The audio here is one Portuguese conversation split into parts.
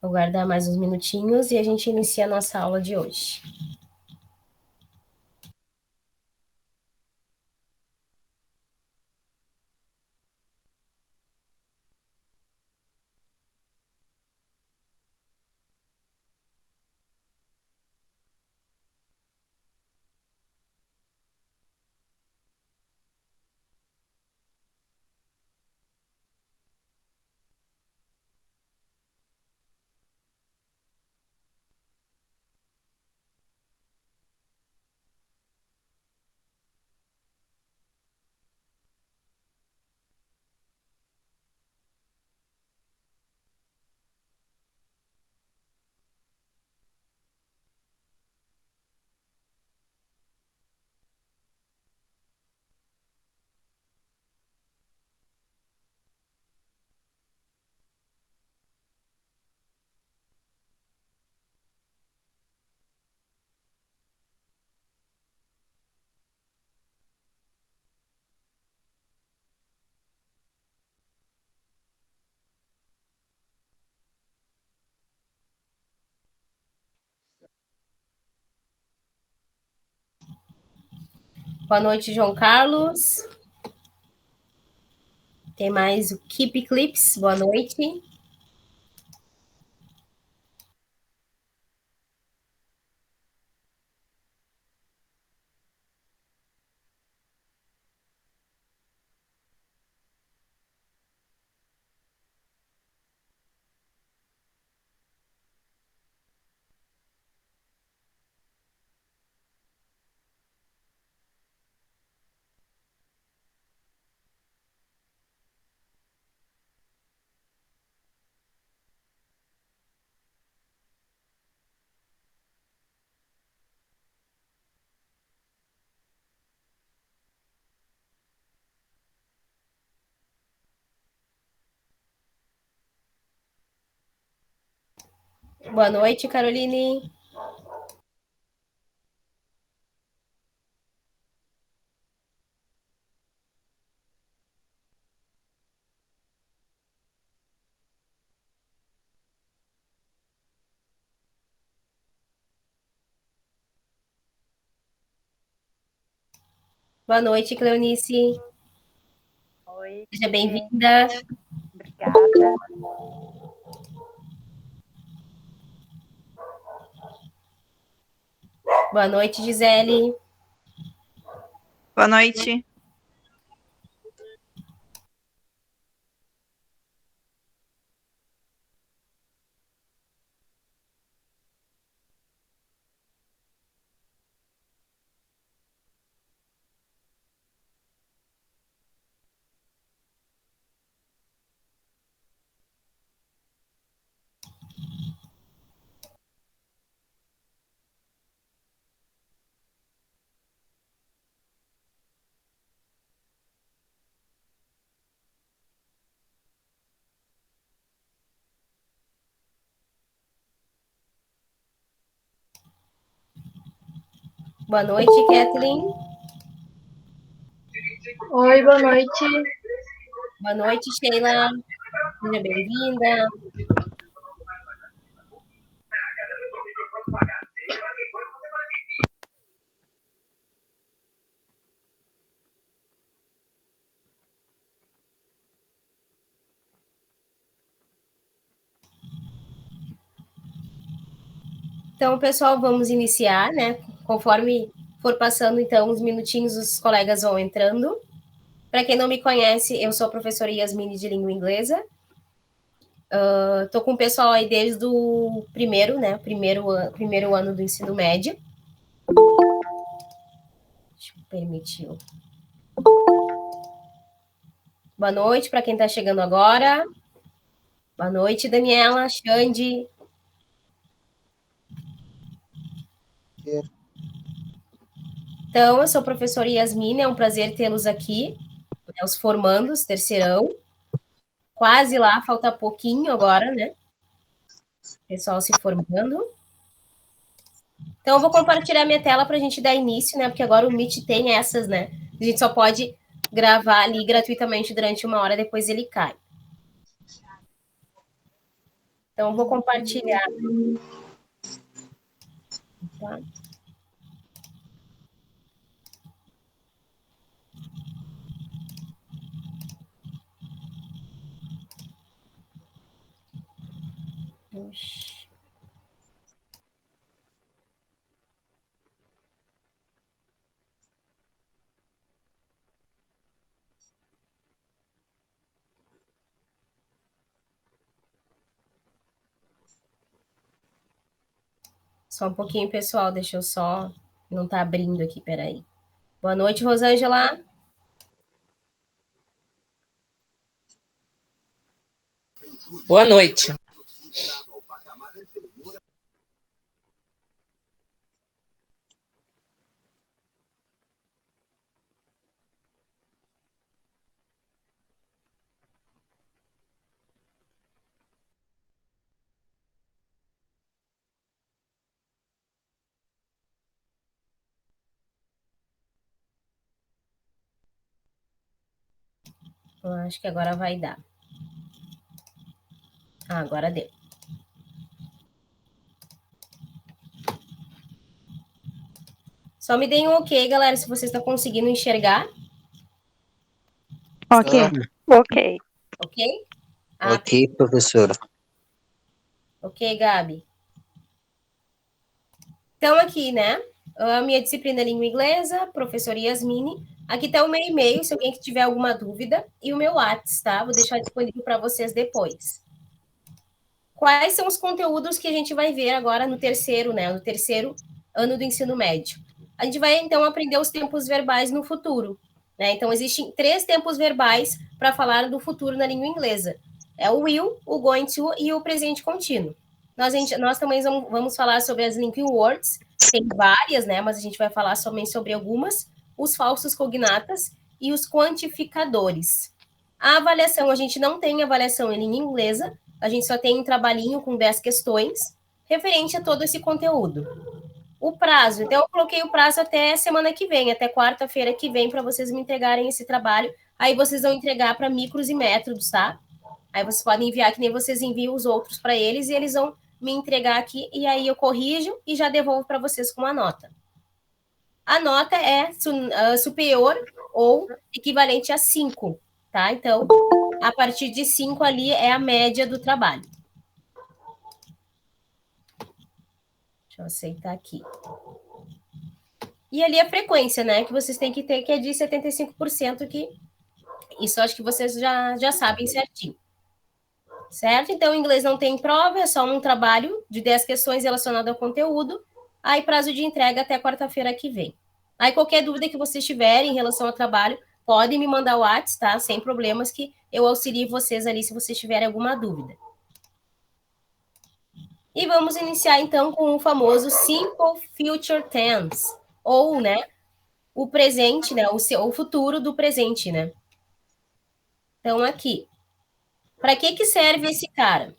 Aguardar mais uns minutinhos e a gente inicia a nossa aula de hoje. Boa noite, João Carlos. Tem mais o Keep Clips. Boa noite. Boa noite, Caroline. Boa noite, Cleonice. Oi. Seja bem-vinda. Obrigada. Boa noite, Gisele. Boa noite. Boa noite, Kathleen. Oi, boa noite. Boa noite, Sheila. Seja bem-vinda. Então, pessoal, vamos iniciar, né? Conforme for passando, então, uns minutinhos, os colegas vão entrando. Para quem não me conhece, eu sou a professora Yasmine de língua inglesa. Estou com o pessoal aí desde o primeiro, né? Primeiro ano do ensino médio. Deixa eu permitir. Boa noite para quem está chegando agora. Boa noite, Daniela, Xande. Então, eu sou a professora Yasmine, é um prazer tê-los aqui, né, os formandos, terceirão. Quase lá, falta pouquinho agora, né? Pessoal se formando. Então, eu vou compartilhar minha tela para a gente dar início, né? Porque agora o Meet tem essas, né? A gente só pode gravar ali gratuitamente durante 1 hora, depois ele cai. Então, eu vou compartilhar. Tá? Só um pouquinho, pessoal, deixa eu só... Não tá abrindo aqui, peraí. Boa noite, Rosângela. Boa noite. Eu acho que agora vai dar. Ah, agora deu. Só me deem um ok, galera, se vocês estão conseguindo enxergar. Ok. Ok. Ok? Ok, professora. Ok, Gabi. Então, aqui, né? A minha disciplina é língua inglesa, professora Yasmine. Aqui está o meu e-mail, se alguém tiver alguma dúvida, e o meu WhatsApp, tá? Vou deixar disponível para vocês depois. Quais são os conteúdos que a gente vai ver agora no terceiro, né? No terceiro ano do ensino médio. A gente vai, então, aprender os tempos verbais no futuro. Né? Então, existem 3 tempos verbais para falar do futuro na língua inglesa. É o will, o going to e o presente contínuo. Nós também vamos falar sobre as linking words, tem várias, né? Mas a gente vai falar somente sobre algumas, os falsos cognatas e os quantificadores. A avaliação, a gente não tem avaliação em língua inglesa, a gente só tem um trabalhinho com 10 questões referente a todo esse conteúdo. O prazo, então eu coloquei o prazo até semana que vem, até quarta-feira que vem, para vocês me entregarem esse trabalho. Aí vocês vão entregar para micros e métodos, tá? Aí vocês podem enviar, que nem vocês enviam os outros para eles, e eles vão me entregar aqui, e aí eu corrijo e já devolvo para vocês com a nota. A nota é superior ou equivalente a 5, tá? Então, a partir de 5 ali é a média do trabalho. Deixa eu aceitar aqui. E ali a frequência, né, que vocês têm que ter, que é de 75%, que isso eu acho que vocês já sabem certinho. Certo? Então, o inglês não tem prova, é só um trabalho de 10 questões relacionadas ao conteúdo. Aí, prazo de entrega até quarta-feira que vem. Aí, qualquer dúvida que vocês tiverem em relação ao trabalho, podem me mandar o WhatsApp, tá? Sem problemas, que eu auxilio vocês ali se vocês tiverem alguma dúvida. E vamos iniciar, então, com o famoso Simple Future Tense, ou, né, o presente, né, o futuro do presente, né? Então, aqui. Para que serve esse cara?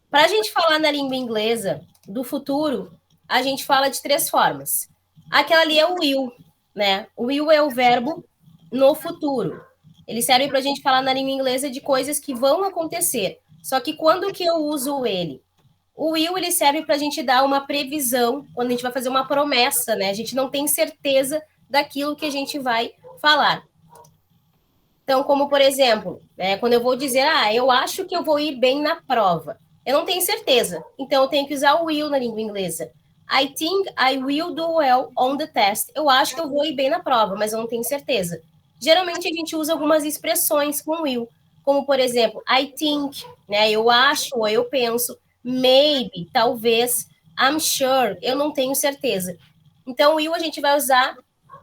Para a gente falar na língua inglesa do futuro, a gente fala de 3 formas. Aquela ali é o will, né? O will é o verbo no futuro. Ele serve para a gente falar na língua inglesa de coisas que vão acontecer. Só que quando que eu uso ele? O will, ele serve para a gente dar uma previsão, quando a gente vai fazer uma promessa, né? A gente não tem certeza daquilo que a gente vai falar. Então, como por exemplo, né, quando eu vou dizer, eu acho que eu vou ir bem na prova. Eu não tenho certeza. Então, eu tenho que usar o will na língua inglesa. I think I will do well on the test. Eu acho que eu vou ir bem na prova, mas eu não tenho certeza. Geralmente, a gente usa algumas expressões com will, como, por exemplo, I think, né, eu acho ou eu penso, maybe, talvez, I'm sure, eu não tenho certeza. Então, o will a gente vai usar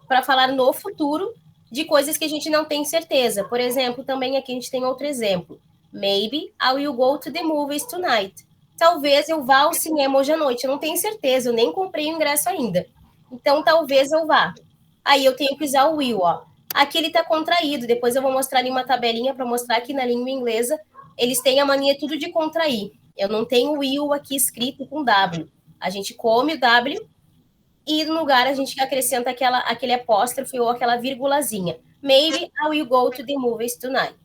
para falar no futuro de coisas que a gente não tem certeza. Por exemplo, também aqui a gente tem outro exemplo. Maybe I will go to the movies tonight. Talvez eu vá ao cinema hoje à noite. Eu não tenho certeza, eu nem comprei o ingresso ainda. Então, talvez eu vá. Aí eu tenho que usar o will, ó. Aqui ele está contraído. Depois eu vou mostrar ali uma tabelinha para mostrar que na língua inglesa eles têm a mania tudo de contrair. Eu não tenho o will aqui escrito com W. A gente come o W e no lugar a gente acrescenta aquele apóstrofe ou aquela vírgulazinha. Maybe I will go to the movies tonight.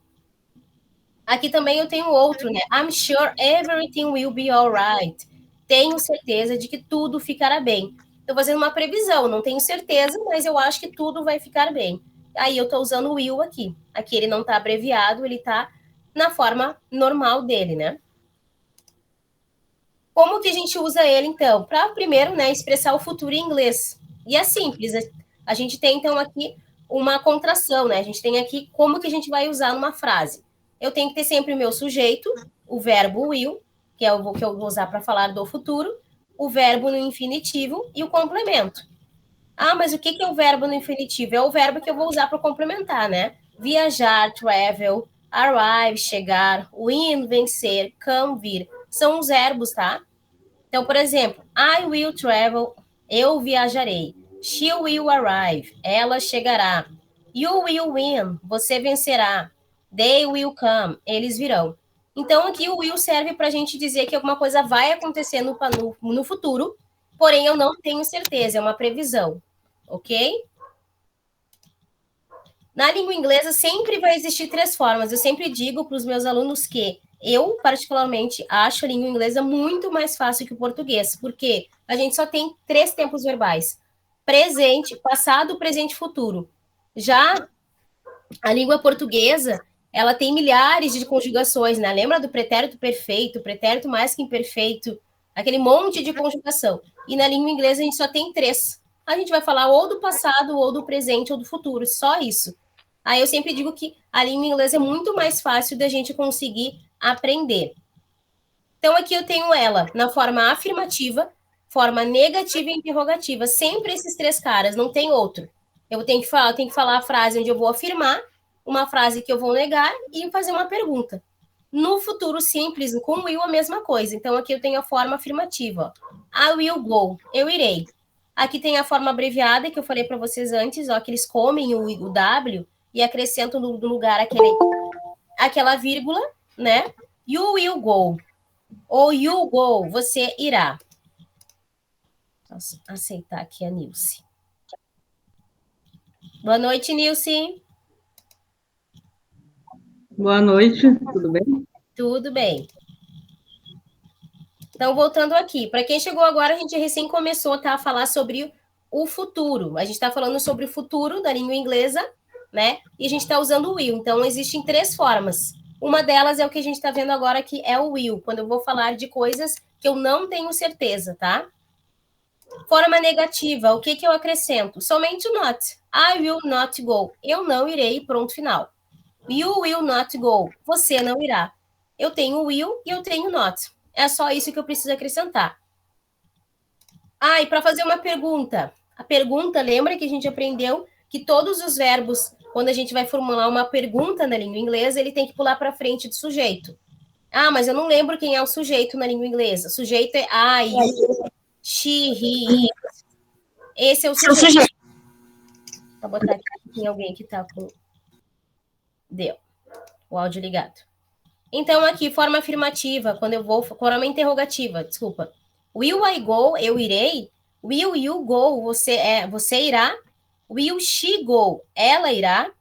Aqui também eu tenho outro, né? I'm sure everything will be alright. Tenho certeza de que tudo ficará bem. Estou fazendo uma previsão, não tenho certeza, mas eu acho que tudo vai ficar bem. Aí eu estou usando o will aqui. Aqui ele não está abreviado, ele está na forma normal dele, né? Como que a gente usa ele, então? Para, primeiro, né, expressar o futuro em inglês. E é simples. A gente tem, então, aqui uma contração, né? A gente tem aqui como que a gente vai usar numa frase. Eu tenho que ter sempre o meu sujeito, o verbo will, que é o que eu vou usar para falar do futuro, o verbo no infinitivo e o complemento. Ah, mas o que é o verbo no infinitivo? É o verbo que eu vou usar para complementar, né? Viajar, travel, arrive, chegar, win, vencer, come, vir. São os verbos, tá? Então, por exemplo, I will travel, eu viajarei. She will arrive, ela chegará. You will win, você vencerá. They will come, eles virão. Então, aqui o will serve para a gente dizer que alguma coisa vai acontecer no futuro, porém eu não tenho certeza, é uma previsão, ok? Na língua inglesa sempre vai existir 3 formas. Eu sempre digo para os meus alunos que eu, particularmente, acho a língua inglesa muito mais fácil que o português, porque a gente só tem 3 tempos verbais: presente, passado, presente e futuro. Já a língua portuguesa, ela tem milhares de conjugações, né? Lembra do pretérito perfeito, pretérito mais que imperfeito, aquele monte de conjugação. E na língua inglesa a gente só tem 3. A gente vai falar ou do passado, ou do presente, ou do futuro, só isso. Aí eu sempre digo que a língua inglesa é muito mais fácil da gente conseguir aprender. Então, aqui eu tenho ela na forma afirmativa, forma negativa e interrogativa. Sempre esses 3 caras, não tem outro. Eu tenho que falar a frase onde eu vou afirmar, uma frase que eu vou negar e fazer uma pergunta. No futuro simples, com will, a mesma coisa. Então, aqui eu tenho a forma afirmativa. Ó. I will go, eu irei. Aqui tem a forma abreviada, que eu falei para vocês antes, ó, que eles comem o W, e acrescento no lugar aquela vírgula, né? You will go. Ou you go, você irá. Posso aceitar aqui a Nilce. Boa noite, Nilce. Boa noite, tudo bem? Tudo bem. Então, voltando aqui. Para quem chegou agora, a gente recém começou, tá, a falar sobre o futuro. A gente está falando sobre o futuro da língua inglesa, né? E a gente está usando o will. Então, existem 3 formas. Uma delas é o que a gente está vendo agora, que é o will, quando eu vou falar de coisas que eu não tenho certeza, tá? Forma negativa, o que eu acrescento? Somente o not. I will not go. Eu não irei, pronto, final. You will not go. Você não irá. Eu tenho will e eu tenho not. É só isso que eu preciso acrescentar. Ah, e para fazer uma pergunta. A pergunta, lembra que a gente aprendeu que todos os verbos, quando a gente vai formular uma pergunta na língua inglesa, ele tem que pular para frente do sujeito. Ah, mas eu não lembro quem é o sujeito na língua inglesa. O sujeito é I, you, she, he, it. Esse é o sujeito. Vou botar aqui, tem alguém que está com... Deu. O áudio ligado. Então, aqui, forma afirmativa, quando eu vou... Forma interrogativa, desculpa. Will I go? Eu irei. Will you go? Você irá. Will she go? Ela irá.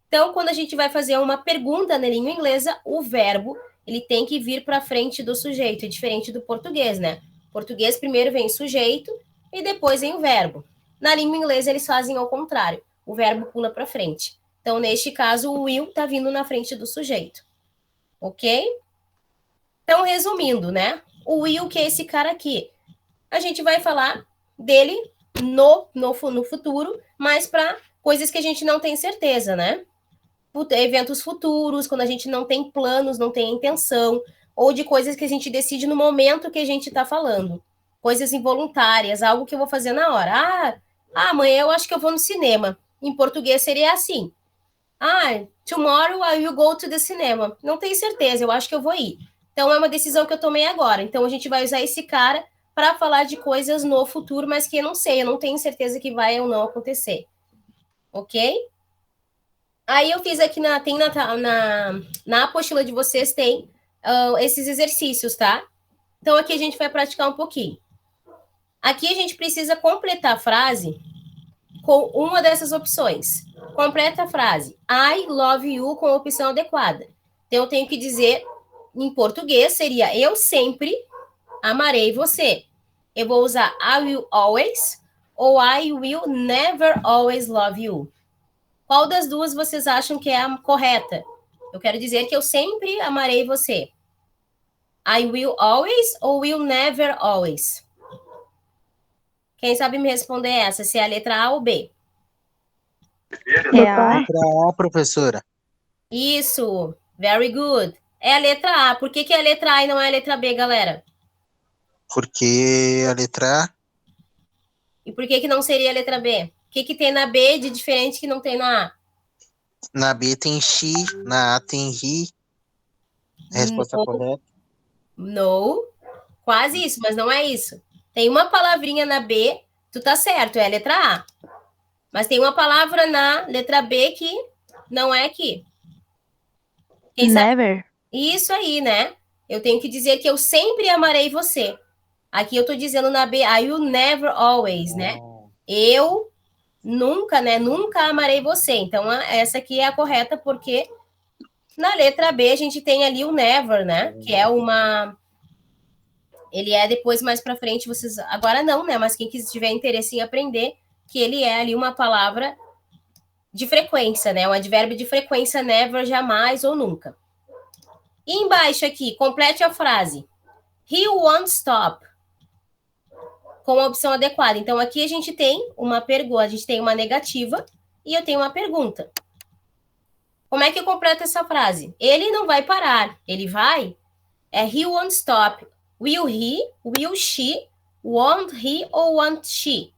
Então, quando a gente vai fazer uma pergunta na língua inglesa, o verbo, ele tem que vir para frente do sujeito, é diferente do português, né? Português primeiro vem o sujeito e depois vem o verbo. Na língua inglesa, eles fazem ao contrário. O verbo pula para frente. Então, neste caso, o will está vindo na frente do sujeito. Ok? Então, resumindo, né? O will, que é esse cara aqui. A gente vai falar dele no futuro, mas para coisas que a gente não tem certeza, né? Eventos futuros, quando a gente não tem planos, não tem intenção, ou de coisas que a gente decide no momento que a gente está falando. Coisas involuntárias, algo que eu vou fazer na hora. Amanhã eu acho que eu vou no cinema. Em português seria assim. Tomorrow I will go to the cinema. Não tenho certeza, eu acho que eu vou ir. Então, é uma decisão que eu tomei agora. Então, a gente vai usar esse cara para falar de coisas no futuro, mas que eu não sei, eu não tenho certeza que vai ou não acontecer. Ok? Aí, eu fiz aqui, na apostila de vocês, tem esses exercícios, tá? Então, aqui a gente vai praticar um pouquinho. Aqui, a gente precisa completar a frase com uma dessas opções. Completa a frase. I love you com a opção adequada. Então, eu tenho que dizer, em português, seria eu sempre amarei você. Eu vou usar I will always ou I will never always love you. Qual das duas vocês acham que é a correta? Eu quero dizer que eu sempre amarei você. I will always ou will never always? Quem sabe me responder essa, se é a letra A ou B? É a Letra A, professora. Isso, very good. É a letra A. Por que é a letra A e não é a letra B, galera? Porque a letra A, E por que não seria a letra B? O que tem na B de diferente que não tem na A? na B tem she, na A tem he. A resposta correta. No. Quase isso, mas não é isso. Tem uma palavrinha na B, tu tá certo, é a letra A. Mas tem uma palavra na letra B que não é aqui. Quem sabe? never. Isso aí, né? Eu tenho que dizer que eu sempre amarei você. Aqui eu tô dizendo na B, I will never always, né? Eu nunca, né? Nunca amarei você. Então, essa aqui é a correta, porque na letra B a gente tem ali o never, né? Que é uma... Ele é depois, mais pra frente, vocês... Agora não, né? Mas quem tiver interesse em aprender, que ele é ali uma palavra de frequência, né? Um advérbio de frequência, never, jamais ou nunca. E embaixo aqui, complete a frase. He won't stop. Com a opção adequada. Então, aqui a gente tem uma pergunta, a gente tem uma negativa e eu tenho uma pergunta. Como é que eu completo essa frase? Ele não vai parar. Ele vai? É he won't stop. Will he? Will she? Won't he ou won't she?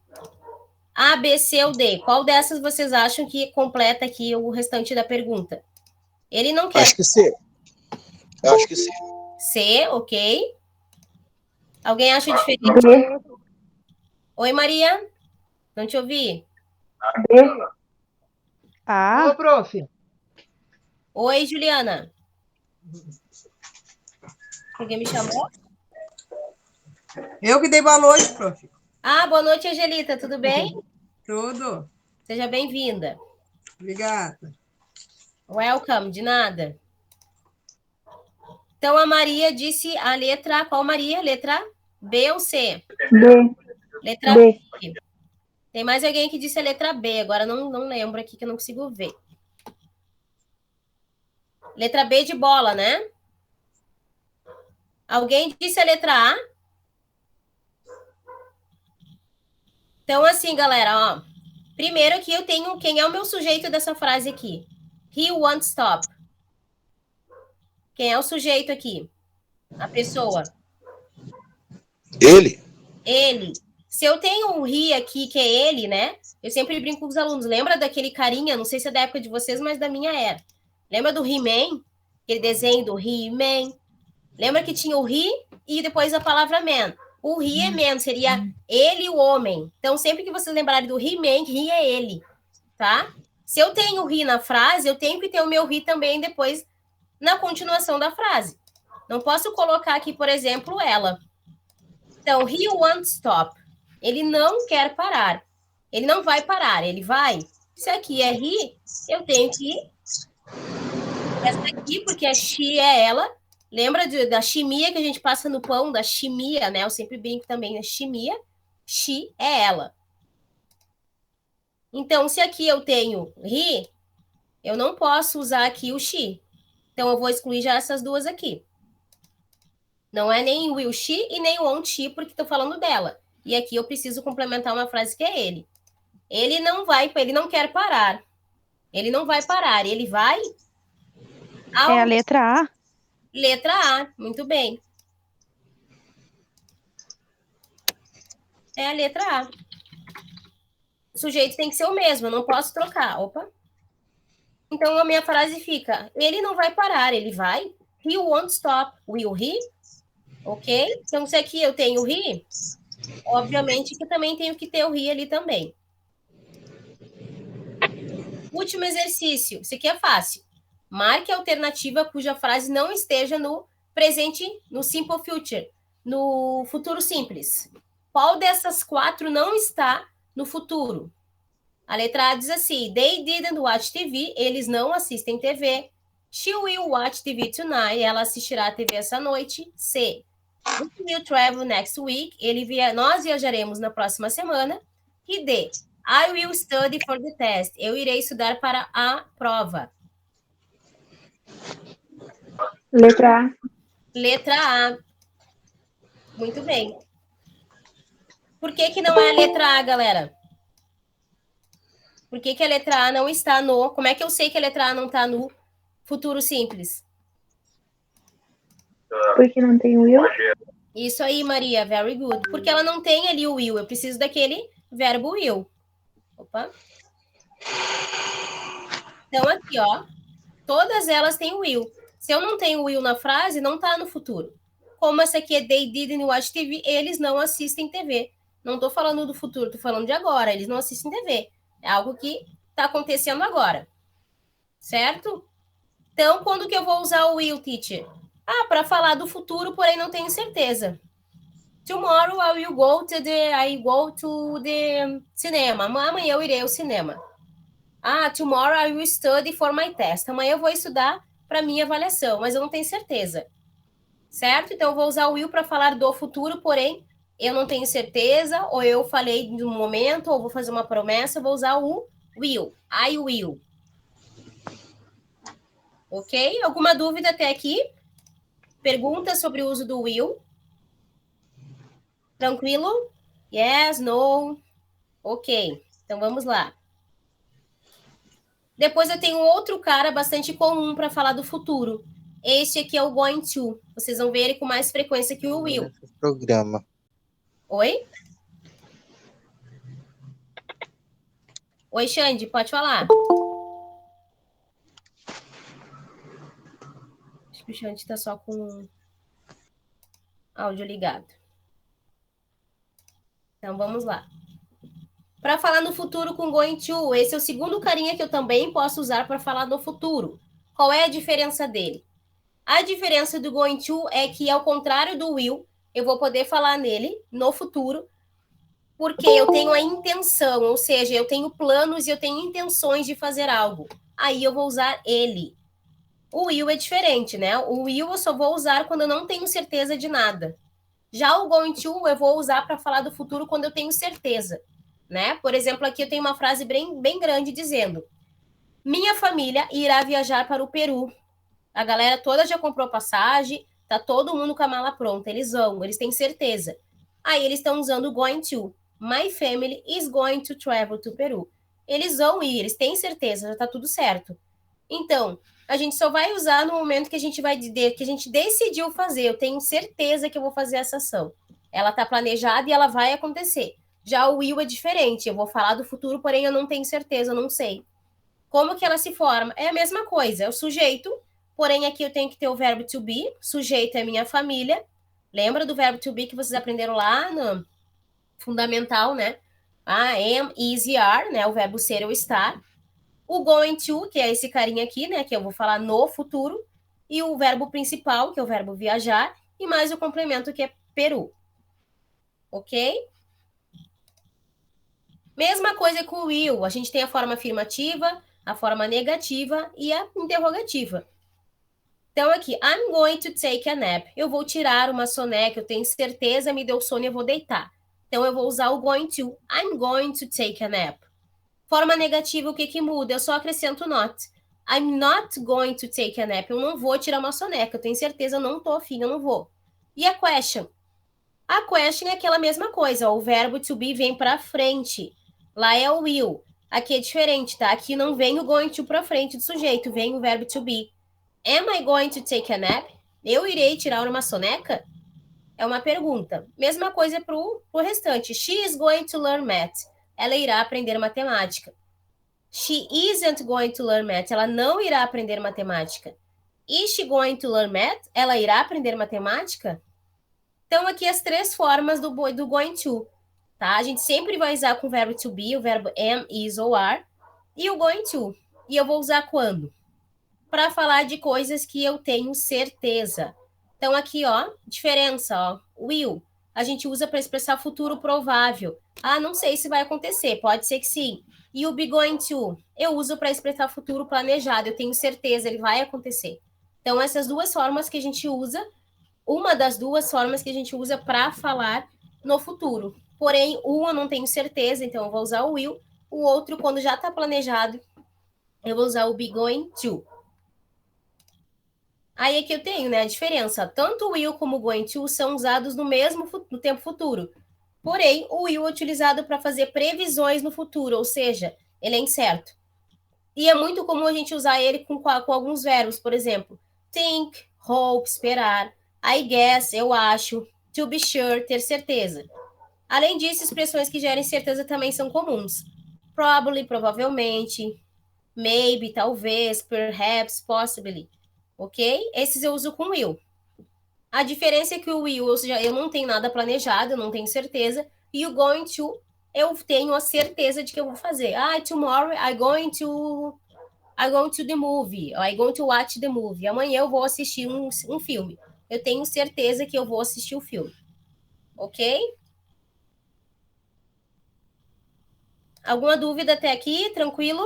A, B, C ou D? Qual dessas vocês acham que completa aqui o restante da pergunta? Ele não quer. Acho que C. Eu acho que C. C, ok. Alguém acha diferente? B. Oi, Maria. Não te ouvi. B. A, prof. Oi, Juliana. Alguém me chamou? Eu que dei boa noite, prof. Ah, boa noite, Angelita. Tudo bem? Tudo. Seja bem-vinda. Obrigada. Welcome, de nada. Então, a Maria disse a letra... Qual Maria? Letra B ou C? B. Letra B. B. Tem mais alguém que disse a letra B. Agora não lembro aqui, que eu não consigo ver. Letra B de bola, né? Alguém disse a letra A? Então, assim, galera, ó. Primeiro aqui eu tenho quem é o meu sujeito dessa frase aqui. He won't stop. Quem é o sujeito aqui? A pessoa. Ele? Ele. Se eu tenho um he aqui, que é ele, né? Eu sempre brinco com os alunos. Lembra daquele carinha? Não sei se é da época de vocês, mas da minha era. Lembra do He-Man? Aquele desenho do He-Man? Lembra que tinha o he e depois a palavra man? O he é man, seria ele, o homem. Então, sempre que vocês lembrarem do He-Man, he é ele, tá? Se eu tenho o he na frase, eu tenho que ter o meu he também depois na continuação da frase. Não posso colocar aqui, por exemplo, ela. Então, he won't stop. Ele não quer parar. Ele não vai parar, ele vai. Se aqui é he, eu tenho que essa aqui, porque a she é ela. Lembra da chimia que a gente passa no pão, da chimia, né? Eu sempre brinco também na chimia. She é ela. Então, se aqui eu tenho he, eu não posso usar aqui o she. Então, eu vou excluir já essas duas aqui. Não é nem will she e nem won't she, porque estou falando dela. E aqui eu preciso complementar uma frase que é ele. Ele não quer parar. Ele não vai parar. Ele vai... é a letra A. Letra A, muito bem. É a letra A. O sujeito tem que ser o mesmo, eu não posso trocar. Opa. Então, a minha frase fica, ele não vai parar, ele vai. He won't stop. Will he? Ok? Então, se aqui eu tenho he, obviamente que eu também tenho que ter o he ali também. Último exercício. Isso aqui é fácil. Marque a alternativa cuja frase não esteja no presente, no simple future, no futuro simples. Qual dessas quatro não está no futuro? A letra A diz assim, they didn't watch TV, eles não assistem TV. She will watch TV tonight. Ela assistirá a TV essa noite. C. We will travel next week. Nós viajaremos na próxima semana. E D. I will study for the test. Eu irei estudar para a prova. Letra A. Letra A. Muito bem. Por que não é a letra A, galera? Por que a letra A não está no... Como é que eu sei que a letra A não está no futuro simples? Porque não tem will. Isso aí, Maria. Very good. Porque ela não tem ali o will. Eu preciso daquele verbo will. Opa. Então, aqui, ó. Todas elas têm o will. Se eu não tenho o will na frase, não está no futuro. Como essa aqui é they didn't watch TV, eles não assistem TV. Não estou falando do futuro, estou falando de agora. Eles não assistem TV. É algo que está acontecendo agora. Certo? Então, quando que eu vou usar o will, teacher? Para falar do futuro, porém não tenho certeza. Tomorrow I will go to the cinema. Amanhã eu irei ao cinema. Tomorrow I will study for my test. Amanhã eu vou estudar para minha avaliação, mas eu não tenho certeza. Certo? Então, eu vou usar o will para falar do futuro, porém, eu não tenho certeza, ou eu falei de um momento, ou vou fazer uma promessa, eu vou usar o will. I will. Ok? Alguma dúvida até aqui? Perguntas sobre o uso do will? Tranquilo? Yes, no? Ok. Então, vamos lá. Depois eu tenho outro cara bastante comum para falar do futuro. Este aqui é o going to. Vocês vão ver ele com mais frequência que o will. Programa. Oi? Oi, Xande, pode falar. Acho que o Xande está só com áudio ligado. Então, vamos lá. Para falar no futuro com going to, esse é o segundo carinha que eu também posso usar para falar no futuro. Qual é a diferença dele? A diferença do going to é que, ao contrário do will, eu vou poder falar nele no futuro, porque eu tenho a intenção, ou seja, eu tenho planos e eu tenho intenções de fazer algo. Aí eu vou usar ele. O will é diferente, né? O will eu só vou usar quando eu não tenho certeza de nada. Já o going to eu vou usar para falar do futuro quando eu tenho certeza, né? Por exemplo, aqui eu tenho uma frase bem grande dizendo: minha família irá viajar para o Peru. A galera toda já comprou passagem, tá todo mundo com a mala pronta. Eles vão, eles têm certeza. Aí eles estão usando going to. My family is going to travel to Peru. Eles vão ir, eles têm certeza, já tá tudo certo. Então, a gente só vai usar no momento que a gente vai dizer, que a gente decidiu fazer. Eu tenho certeza que eu vou fazer essa ação. Ela tá planejada e ela vai acontecer. Já o will é diferente. Eu vou falar do futuro, porém eu não tenho certeza, eu não sei. Como que ela se forma? É a mesma coisa, é o sujeito. Porém, aqui eu tenho que ter o verbo to be. Sujeito é minha família. Lembra do verbo to be que vocês aprenderam lá no fundamental, né? Am, is e are, né? O verbo ser ou estar. O going to, que é esse carinha aqui, né? Que eu vou falar no futuro. E o verbo principal, que é o verbo viajar. E mais o complemento, que é Peru. Ok? Mesma coisa com o will. A gente tem a forma afirmativa, a forma negativa e a interrogativa. Então, aqui, I'm going to take a nap. Eu vou tirar uma soneca, eu tenho certeza, me deu sono, eu vou deitar. Então, eu vou usar o going to. I'm going to take a nap. Forma negativa, o que muda? Eu só acrescento not. I'm not going to take a nap. Eu não vou tirar uma soneca, eu tenho certeza, eu não tô afim, eu não vou. E a question? A question é aquela mesma coisa, ó, o verbo to be vem para frente. Lá é o will. Aqui é diferente, tá? Aqui não vem o going to para frente do sujeito, vem o verbo to be. Am I going to take a nap? Eu irei tirar uma soneca? É uma pergunta. Mesma coisa pro restante. She is going to learn math. Ela irá aprender matemática. She isn't going to learn math. Ela não irá aprender matemática. Is she going to learn math? Ela irá aprender matemática? Então, aqui as três formas do going to. Tá? A gente sempre vai usar com o verbo to be, o verbo am, is ou are. E o going to. E eu vou usar quando? Para falar de coisas que eu tenho certeza. Então, aqui, ó, diferença, ó, will, a gente usa para expressar futuro provável. Não sei se vai acontecer, pode ser que sim. E o be going to, eu uso para expressar futuro planejado, eu tenho certeza, ele vai acontecer. Então, essas duas formas que a gente usa, uma das duas formas que a gente usa para falar no futuro. Porém, uma eu não tenho certeza, então eu vou usar o will. O outro, quando já está planejado, eu vou usar o be going to. Aí é que eu tenho, né, a diferença. Tanto o will como o going to são usados no tempo futuro. Porém, o will é utilizado para fazer previsões no futuro, ou seja, ele é incerto. E é muito comum a gente usar ele com alguns verbos, por exemplo, think, hope, esperar, I guess, eu acho, to be sure, ter certeza. Além disso, expressões que gerem certeza também são comuns. Probably, provavelmente, maybe, talvez, perhaps, possibly. Ok? Esses eu uso com will. A diferença é que o will, ou seja, eu não tenho nada planejado, eu não tenho certeza, e o going to, eu tenho a certeza de que eu vou fazer. Tomorrow I'm going to the movie, or I'm going to watch the movie. Amanhã eu vou assistir um filme. Eu tenho certeza que eu vou assistir o filme. Ok? Alguma dúvida até aqui? Tranquilo?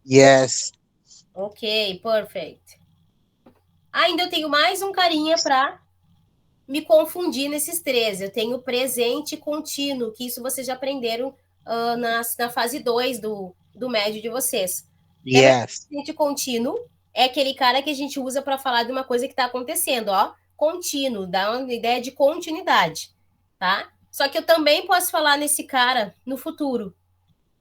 Yes. Ok, perfect. Ainda eu tenho mais um carinha para me confundir nesses três. Eu tenho presente contínuo, que isso vocês já aprenderam na fase 2 do médio de vocês. Yes. Presente contínuo é aquele cara que a gente usa para falar de uma coisa que está acontecendo, ó. Contínuo, dá uma ideia de continuidade, tá? Só que eu também posso falar nesse cara no futuro.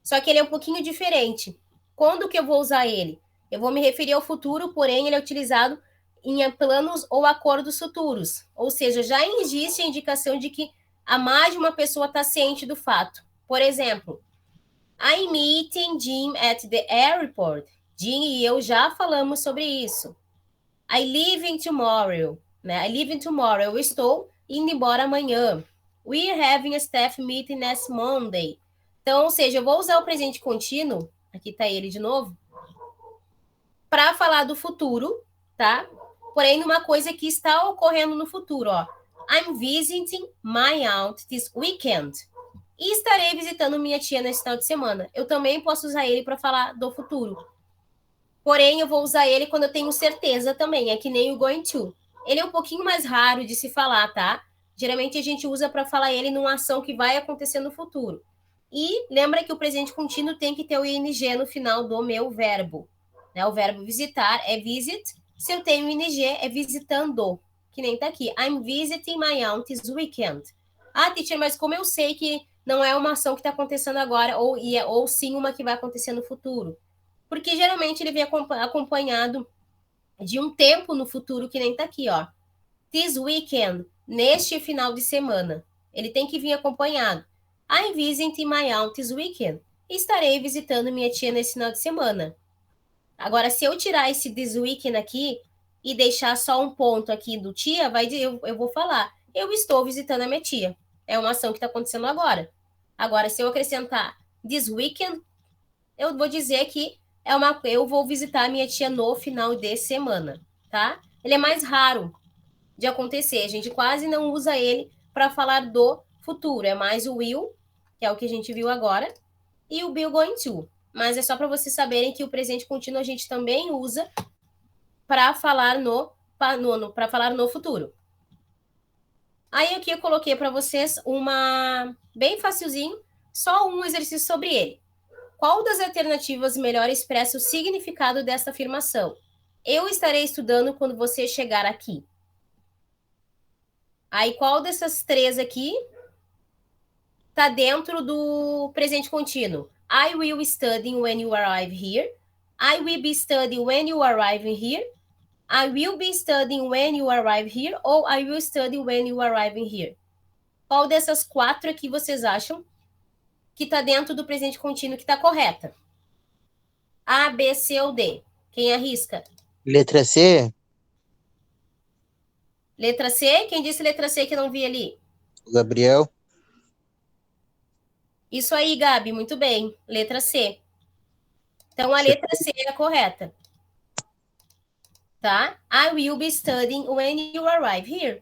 Só que ele é um pouquinho diferente. Quando que eu vou usar ele? Eu vou me referir ao futuro, porém ele é utilizado em planos ou acordos futuros. Ou seja, já existe a indicação de que a mais de uma pessoa está ciente do fato. Por exemplo, I'm meeting Jim at the airport. Jim e eu já falamos sobre isso. I leave tomorrow. Né? I leave tomorrow. Eu estou indo embora amanhã. We're having a staff meeting next Monday. Então, ou seja, eu vou usar o presente contínuo, aqui está ele de novo, para falar do futuro, tá? Porém, numa coisa que está ocorrendo no futuro, ó. I'm visiting my aunt this weekend. E estarei visitando minha tia nesse final de semana. Eu também posso usar ele para falar do futuro. Porém, eu vou usar ele quando eu tenho certeza também. É que nem o going to. Ele é um pouquinho mais raro de se falar, tá? Geralmente a gente usa para falar ele numa ação que vai acontecer no futuro. E lembra que o presente contínuo tem que ter o ing no final do meu verbo. Né? O verbo visitar é visit. Se eu tenho ing, é visitando. Que nem tá aqui. I'm visiting my aunt this weekend. Teacher, mas como eu sei que não é uma ação que está acontecendo agora, ou sim uma que vai acontecer no futuro? Porque geralmente ele vem acompanhado de um tempo no futuro, que nem tá aqui, ó. This weekend, neste final de semana. Ele tem que vir acompanhado. I'm visiting my aunt this weekend. Estarei visitando minha tia nesse final de semana. Agora, se eu tirar esse this weekend aqui e deixar só um ponto aqui do tia, eu vou falar, eu estou visitando a minha tia. É uma ação que está acontecendo agora. Agora, se eu acrescentar this weekend, eu vou dizer que eu vou visitar a minha tia no final de semana, tá? Ele é mais raro de acontecer. A gente quase não usa ele para falar do futuro. É mais o will, que é o que a gente viu agora, e o be going to. Mas é só para vocês saberem que o presente contínuo a gente também usa para falar para falar no futuro. Aí aqui eu coloquei para vocês bem facilzinho, só um exercício sobre ele. Qual das alternativas melhor expressa o significado dessa afirmação? Eu estarei estudando quando você chegar aqui. Aí qual dessas três aqui está dentro do presente contínuo? I will be studying when you arrive here. I will be studying when you arrive here. I will be studying when you arrive here. Ou I will study when you arrive here. Qual dessas quatro aqui vocês acham que está dentro do presente contínuo que está correta? A, B, C ou D? Quem arrisca? Letra C? Letra C? Quem disse letra C que eu não vi ali? O Gabriel. Isso aí, Gabi, muito bem. Letra C. Então, a letra C é a correta. Tá? I will be studying when you arrive here.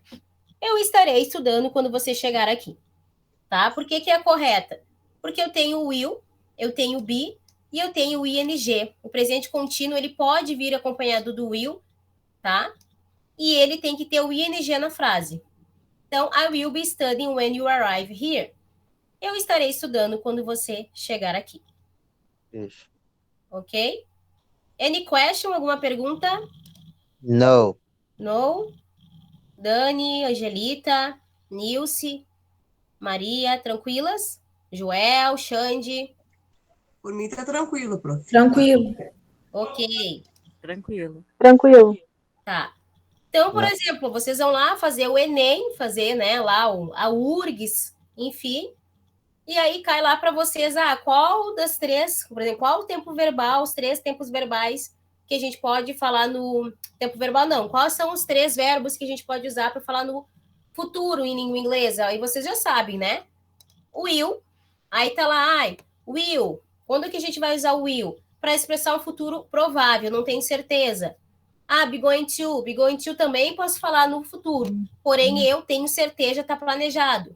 Eu estarei estudando quando você chegar aqui. tá? Por que é correta? Porque eu tenho o will, eu tenho o be e eu tenho o ing. O presente contínuo, ele pode vir acompanhado do will, tá? E ele tem que ter o ing na frase. Então, I will be studying when you arrive here. Eu estarei estudando quando você chegar aqui. Isso. Ok? Any question? Alguma pergunta? No. No? Dani, Angelita, Nilce, Maria, tranquilas? Joel, Xande? Por mim tá tranquilo, prof. Tranquilo. Ok, Tranquilo. Tranquilo. tá. Então, por Não. exemplo, vocês vão lá fazer o Enem, fazer, né, lá a URGS, enfim, e aí cai lá para vocês, qual das três, por exemplo, qual o tempo verbal, os 3 tempos verbais que a gente pode falar no tempo verbal, não, quais são os 3 verbos que a gente pode usar para falar no futuro em língua inglesa? Aí vocês já sabem, né? Will, aí tá lá, will, quando que a gente vai usar o will? Para expressar um futuro provável, não tenho certeza. Be going to também posso falar no futuro, porém eu tenho certeza, está planejado.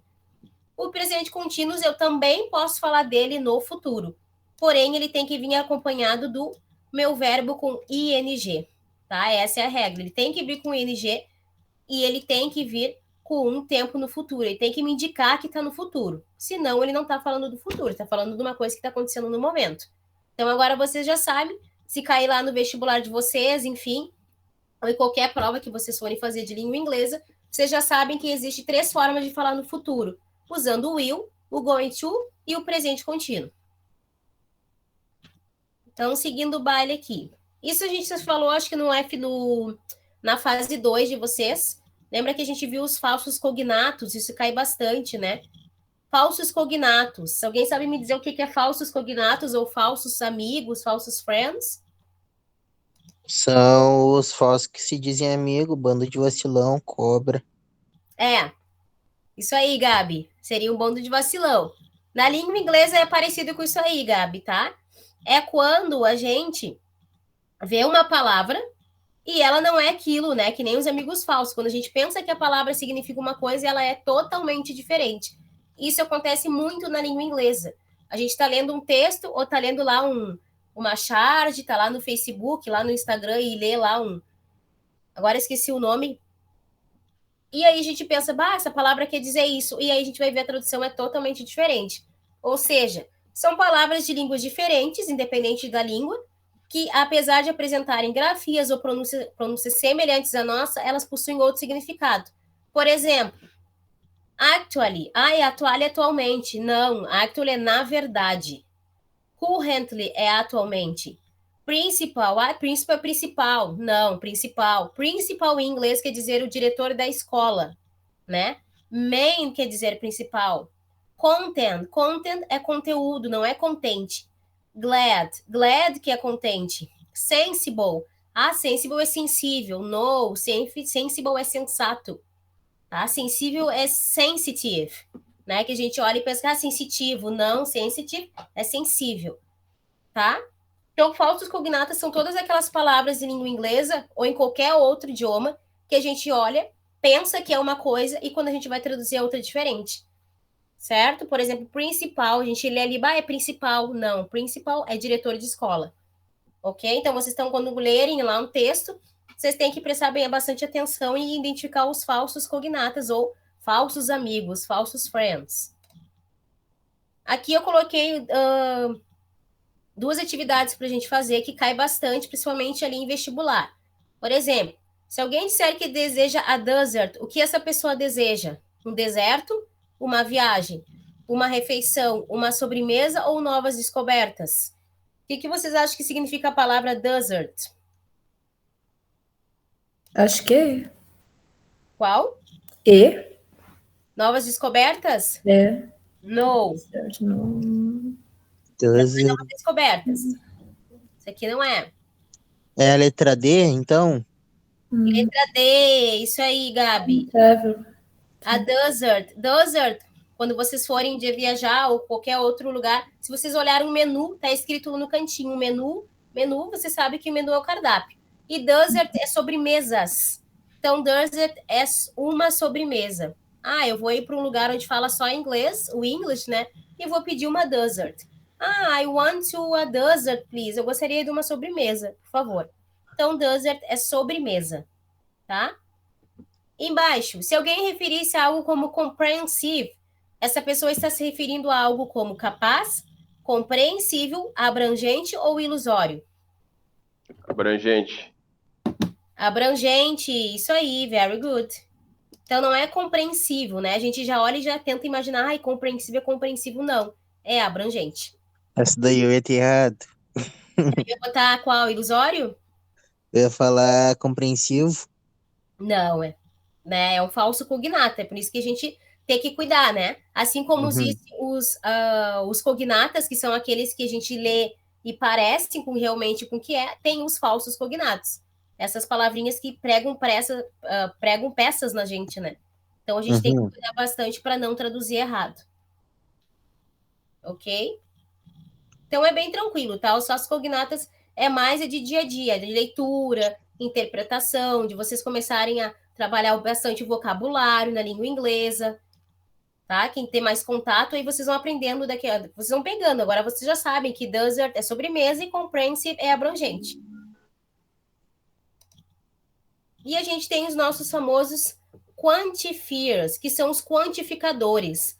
O presente contínuo eu também posso falar dele no futuro, porém ele tem que vir acompanhado do meu verbo com ing, tá? Essa é a regra, ele tem que vir com ing e ele tem que vir com um tempo no futuro, ele tem que me indicar que está no futuro, senão ele não está falando do futuro, está falando de uma coisa que está acontecendo no momento. Então agora vocês já sabem, se cair lá no vestibular de vocês, enfim, ou em qualquer prova que vocês forem fazer de língua inglesa, vocês já sabem que existe 3 formas de falar no futuro, usando o will, o going to e o presente contínuo. Então, seguindo o baile aqui. Isso a gente falou, acho que na fase 2 de vocês. Lembra que a gente viu os falsos cognatos? Isso cai bastante, né? Falsos cognatos. Alguém sabe me dizer o que é falsos cognatos ou falsos amigos, falsos friends? São os falsos que se dizem amigo, bando de vacilão, cobra. Isso aí, Gabi. Seria um bando de vacilão. Na língua inglesa é parecido com isso aí, Gabi, tá? É quando a gente vê uma palavra e ela não é aquilo, né? Que nem os amigos falsos. Quando a gente pensa que a palavra significa uma coisa, ela é totalmente diferente. Isso acontece muito na língua inglesa. A gente está lendo um texto ou está lendo lá uma charge, está lá no Facebook, lá no Instagram e lê lá Agora esqueci o nome. E aí a gente pensa, essa palavra quer dizer isso. E aí a gente vai ver a tradução é totalmente diferente. Ou seja, são palavras de línguas diferentes, independente da língua, que apesar de apresentarem grafias ou pronúncias semelhantes à nossa, elas possuem outro significado. Por exemplo, actually. Atualmente. Não, actually é na verdade. Currently é atualmente. Principal. Principal é principal. Não, principal. Principal em inglês quer dizer o diretor da escola, né? Main quer dizer principal. Content. Content é conteúdo, não é contente. Glad. Glad que é contente. Sensible. Sensible é sensível. No, sensible é sensato. Tá? Sensível é sensitive, né? Que a gente olha e pensa, sensitivo. Não, sensitive é sensível, tá? Então, falsos cognatas são todas aquelas palavras em língua inglesa ou em qualquer outro idioma que a gente olha, pensa que é uma coisa e quando a gente vai traduzir é outra diferente, certo? Por exemplo, principal, a gente lê ali, é principal. Não, principal é diretor de escola, ok? Então, vocês estão, quando lerem lá um texto, vocês têm que prestar bastante atenção e identificar os falsos cognatas ou falsos amigos, falsos friends. Aqui eu coloquei 2 atividades para a gente fazer que cai bastante, principalmente ali em vestibular. Por exemplo, se alguém disser que deseja a desert, o que essa pessoa deseja? Um deserto, uma viagem, uma refeição, uma sobremesa ou novas descobertas? O que vocês acham que significa a palavra desert? Acho que Qual? E. Novas descobertas? É. No. Não. Novas descobertas. Isso aqui não é. É a letra D, então? Letra D, isso aí, Gabi. Travel. A desert. Desert, quando vocês forem de viajar ou qualquer outro lugar, se vocês olharem um menu, tá escrito no cantinho, menu, você sabe que o menu é o cardápio. E desert é sobremesas. Então, desert é uma sobremesa. Eu vou ir para um lugar onde fala só inglês, o English, né? E vou pedir uma dessert. I want to a dessert, please. Eu gostaria de uma sobremesa, por favor. Então, dessert é sobremesa, tá? Embaixo, se alguém referisse a algo como comprehensive, essa pessoa está se referindo a algo como capaz, compreensível, abrangente ou ilusório? Abrangente. Abrangente, isso aí, very good. Então, não é compreensível, né? A gente já olha e já tenta imaginar, compreensível é compreensível, não. É abrangente. Essa daí eu ia ter errado. Eu ia botar qual? Ilusório? Eu ia falar compreensivo. Não, né? É um falso cognato, é por isso que a gente tem que cuidar, né? Assim como existem os cognatas, que são aqueles que a gente lê e parecem realmente com o que é, tem os falsos cognatos. Essas palavrinhas que pregam peças na gente, né? Então a gente tem que cuidar bastante para não traduzir errado. Ok? Então é bem tranquilo, tá? Os falsos cognatas é mais de dia a dia, de leitura, interpretação, de vocês começarem a trabalhar bastante o vocabulário na língua inglesa, tá? Quem tem mais contato, aí vocês vão aprendendo vocês vão pegando. Agora vocês já sabem que dessert é sobremesa e comprehensive é abrangente. E a gente tem os nossos famosos quantifiers, que são os quantificadores,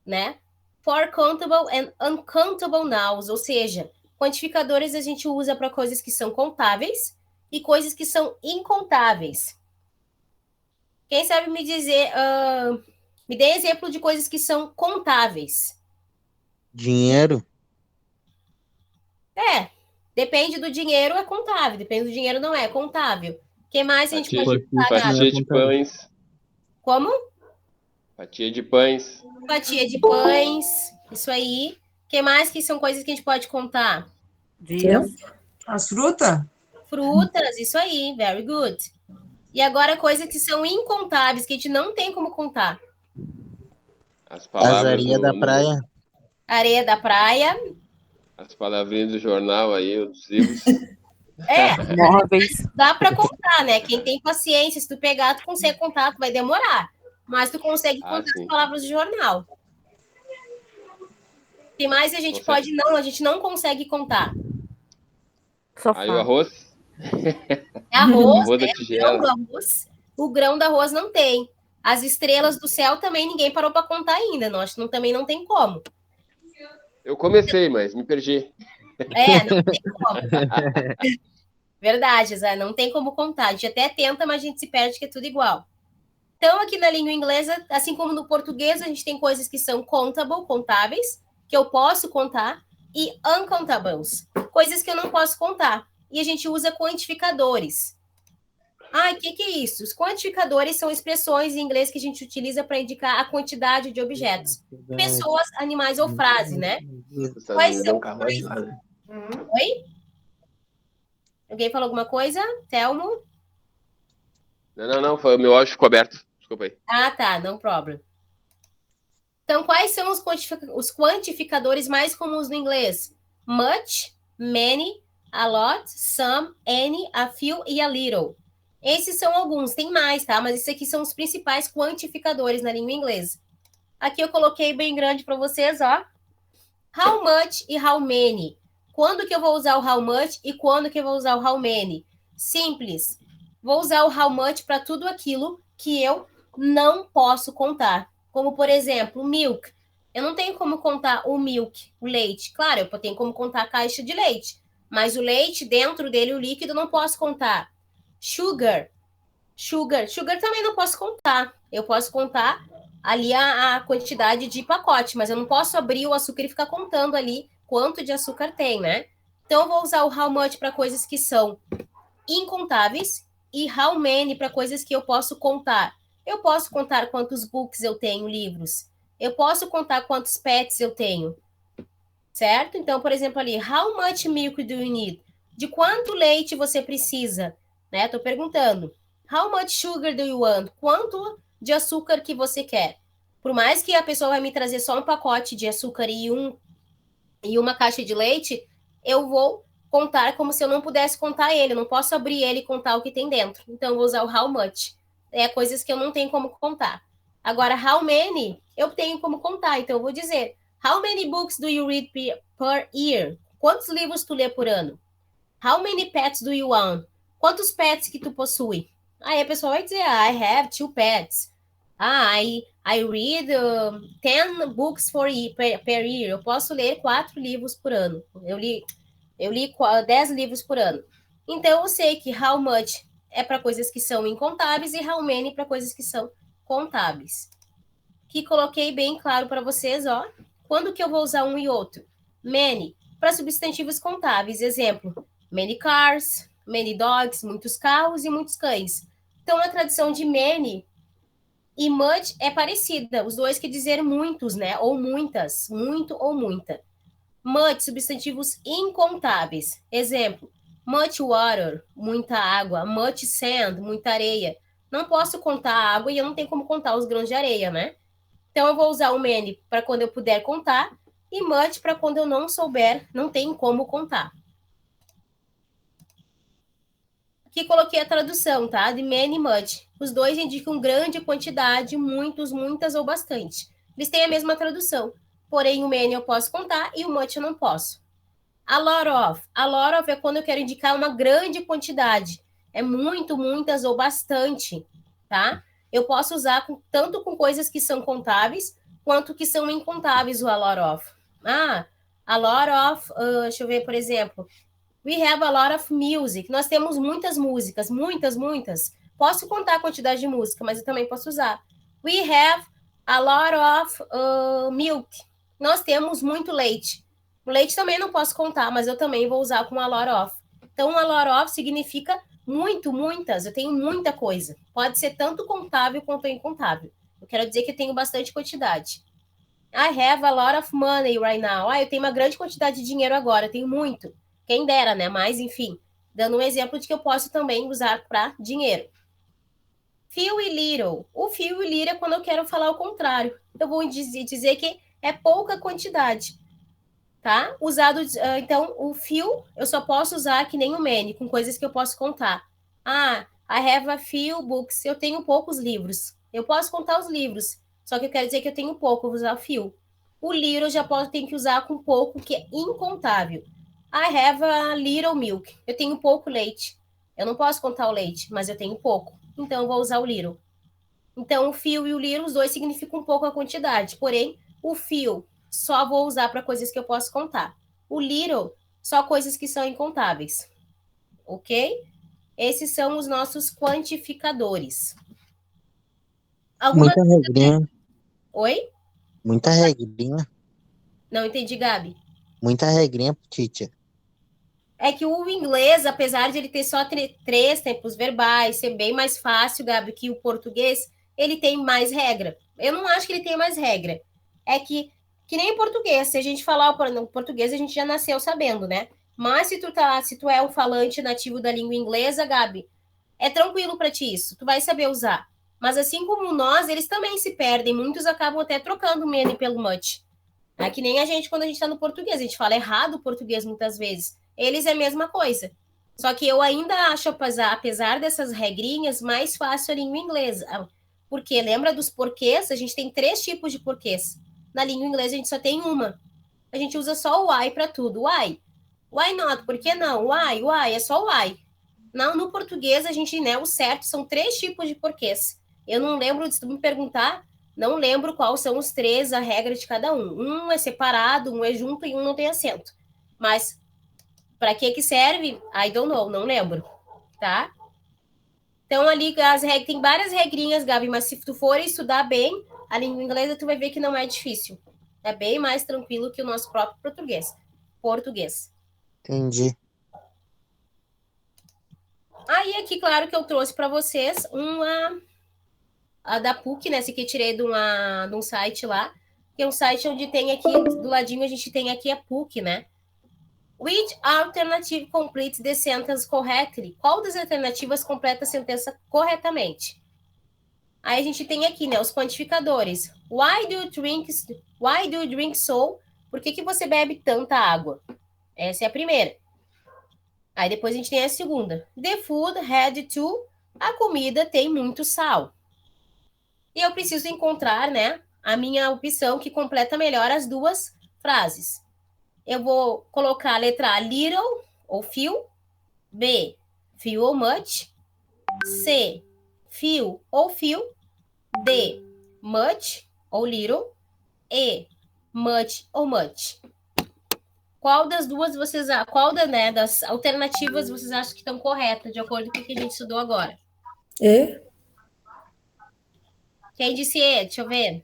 né? For countable and uncountable nouns, ou seja, quantificadores a gente usa para coisas que são contáveis e coisas que são incontáveis. Quem sabe me dizer, me dê exemplo de coisas que são contáveis. Dinheiro. Depende do dinheiro, é contável. Depende do dinheiro, não é contável. O que mais a gente pode pagar? Fatia de pães. Como? Fatia de pães. Fatia de pães. Isso aí. O que mais que são coisas que a gente pode contar? As frutas? Frutas, isso aí. Very good. E agora coisas que são incontáveis, que a gente não tem como contar. As palavras areia da praia. Areia da praia. As palavrinhas do jornal aí, dos livros. Móveis. Dá para contar, né? Quem tem paciência, se tu pegar, tu consegue contar, tu vai demorar. Mas tu consegue contar as palavras do jornal. O que mais a gente pode... Não, a gente não consegue contar. Sofá. Aí o arroz. Arroz, Arroz da né? tigela. O grão do arroz não tem. As estrelas do céu também ninguém parou para contar ainda. Nós também não tem como. Eu comecei, mas me perdi. Não tem como. Verdade, Zé, não tem como contar. A gente até tenta, mas a gente se perde que é tudo igual. Então, aqui na língua inglesa, assim como no português, a gente tem coisas que são countable, contáveis, que eu posso contar, e uncountables, coisas que eu não posso contar. E a gente usa quantificadores. O que é isso? Os quantificadores são expressões em inglês que a gente utiliza para indicar a quantidade de objetos. Pessoas, animais ou frase, né? Quais são? Oi? Alguém falou alguma coisa? Telmo? Não, foi o meu áudio ficou aberto. Desculpa aí. Tá, no problem. Então, quais são os quantificadores mais comuns no inglês? Much, many, a lot, some, any, a few e a little. Esses são alguns, tem mais, tá? Mas esses aqui são os principais quantificadores na língua inglesa. Aqui eu coloquei bem grande para vocês, ó. How much e how many. Quando que eu vou usar o how much e quando que eu vou usar o how many? Simples. Vou usar o how much para tudo aquilo que eu não posso contar. Como, por exemplo, milk. Eu não tenho como contar o milk, o leite. Claro, eu tenho como contar a caixa de leite. Mas o leite, dentro dele, o líquido, não posso contar. Sugar também não posso contar. Eu posso contar ali a quantidade de pacote, mas eu não posso abrir o açúcar e ficar contando ali quanto de açúcar tem, né? Então, eu vou usar o how much para coisas que são incontáveis e how many para coisas que eu posso contar. Eu posso contar quantos books eu tenho, livros. Eu posso contar quantos pets eu tenho. Certo? Então, por exemplo, ali, how much milk do you need? De quanto leite você precisa? Né? Tô perguntando. How much sugar do you want? Quanto de açúcar que você quer? Por mais que a pessoa vai me trazer só um pacote de açúcar e uma caixa de leite, eu vou contar como se eu não pudesse contar ele. Eu não posso abrir ele e contar o que tem dentro. Então, eu vou usar o how much. Coisas que eu não tenho como contar. Agora, how many, eu tenho como contar. Então, eu vou dizer, how many books do you read per year? Quantos livros tu lê por ano? How many pets do you own? Quantos pets que tu possui? Aí a pessoa vai dizer, I have 2 pets. I read 10 books per year. Eu posso ler 4 livros por ano. Eu li 10 livros por ano. Então, eu sei que how much é para coisas que são incontáveis e how many para coisas que são contábeis. Que coloquei bem claro para vocês, ó. Quando que eu vou usar um e outro? Many, para substantivos contáveis. Exemplo, many cars, many dogs, muitos carros e muitos cães. Então, a tradução de many e much é parecida. Os dois quer dizer muitos, né? Ou muitas, muito ou muita. Much, substantivos incontáveis. Exemplo, much water, muita água. Much sand, muita areia. Não posso contar a água e eu não tenho como contar os grãos de areia, né? Então, eu vou usar o many para quando eu puder contar e much para quando eu não souber, não tenho como contar. Aqui coloquei a tradução, tá? De many e much. Os dois indicam grande quantidade, muitos, muitas ou bastante. Eles têm a mesma tradução. Porém, o many eu posso contar e o much eu não posso. A lot of. A lot of é quando eu quero indicar uma grande quantidade. É muito, muitas ou bastante, tá? Eu posso usar tanto com coisas que são contáveis, quanto que são incontáveis o a lot of. A lot of, deixa eu ver, por exemplo, we have a lot of music. Nós temos muitas músicas, muitas, muitas. Posso contar a quantidade de música, mas eu também posso usar. We have a lot of milk. Nós temos muito leite. O leite também não posso contar, mas eu também vou usar com a lot of. Então, a lot of significa muito, muitas. Eu tenho muita coisa. Pode ser tanto contável quanto incontável. Eu quero dizer que eu tenho bastante quantidade. I have a lot of money right now. Eu tenho uma grande quantidade de dinheiro agora. Eu tenho muito. Quem dera, né? Mas, enfim, dando um exemplo de que eu posso também usar para dinheiro. Few e little. O few e little é quando eu quero falar o contrário. Eu vou dizer que é pouca quantidade. Tá? Usado, então, o few eu só posso usar que nem o many, com coisas que eu posso contar. I have a few books. Eu tenho poucos livros. Eu posso contar os livros, só que eu quero dizer que eu tenho pouco, eu vou usar few. O little eu já tenho que usar com pouco, que é incontável. I have a little milk. Eu tenho pouco leite. Eu não posso contar o leite, mas eu tenho pouco. Então, eu vou usar o little. Então, o few e o little, os dois significam pouco a quantidade. Porém, o few só vou usar para coisas que eu posso contar. O little, só coisas que são incontáveis. Ok? Esses são os nossos quantificadores. Muita regrinha. Oi? Muita regrinha. Não entendi, Gabi. Muita regrinha, teacher. É que o inglês, apesar de ele ter só 3 tempos verbais, ser bem mais fácil, Gabi, que o português, ele tem mais regra. Eu não acho que ele tem mais regra. É que nem o português, se a gente falar o português, a gente já nasceu sabendo, né? Mas se tu é um falante nativo da língua inglesa, Gabi, é tranquilo para ti isso, tu vai saber usar. Mas assim como nós, eles também se perdem, muitos acabam até trocando o many pelo much. É que nem a gente, quando a gente tá no português, a gente fala errado o português muitas vezes. Eles é a mesma coisa. Só que eu ainda acho, apesar dessas regrinhas, mais fácil a língua inglesa. Porque lembra dos porquês? A gente tem 3 tipos de porquês. Na língua inglesa, a gente só tem uma. A gente usa só o why para tudo. Why? Why not? Por que não? Why? Why? É só why. Não, no português, a gente, né, o certo são 3 tipos de porquês. Eu não lembro, se tu me perguntar, não lembro quais são os 3, a regra de cada um. Um é separado, um é junto e um não tem acento. Mas, para que serve? I don't know, não lembro. Tá? Então, ali, tem várias regrinhas, Gabi, mas se tu for estudar bem a língua inglesa, tu vai ver que não é difícil. É bem mais tranquilo que o nosso próprio português. Entendi. Aí, aqui, claro que eu trouxe para vocês a da PUC, né? Esse aqui eu tirei de um site lá, que é um site onde tem aqui, do ladinho, a gente tem aqui a PUC, né? Which alternative completes the sentence correctly? Qual das alternativas completa a sentença corretamente? Aí a gente tem aqui, né, os quantificadores. Why do you drink so? Por que você bebe tanta água? Essa é a primeira. Aí depois a gente tem a segunda. The food had to. A comida tem muito sal. E eu preciso encontrar, né, a minha opção que completa melhor as duas frases. Eu vou colocar a letra A, little ou few. B, few ou much. C, few ou few. D, much ou little. E, much ou much. Qual das duas vocês... Qual das alternativas vocês acham que estão corretas, de acordo com o que a gente estudou agora? E? Quem disse E? Deixa eu ver.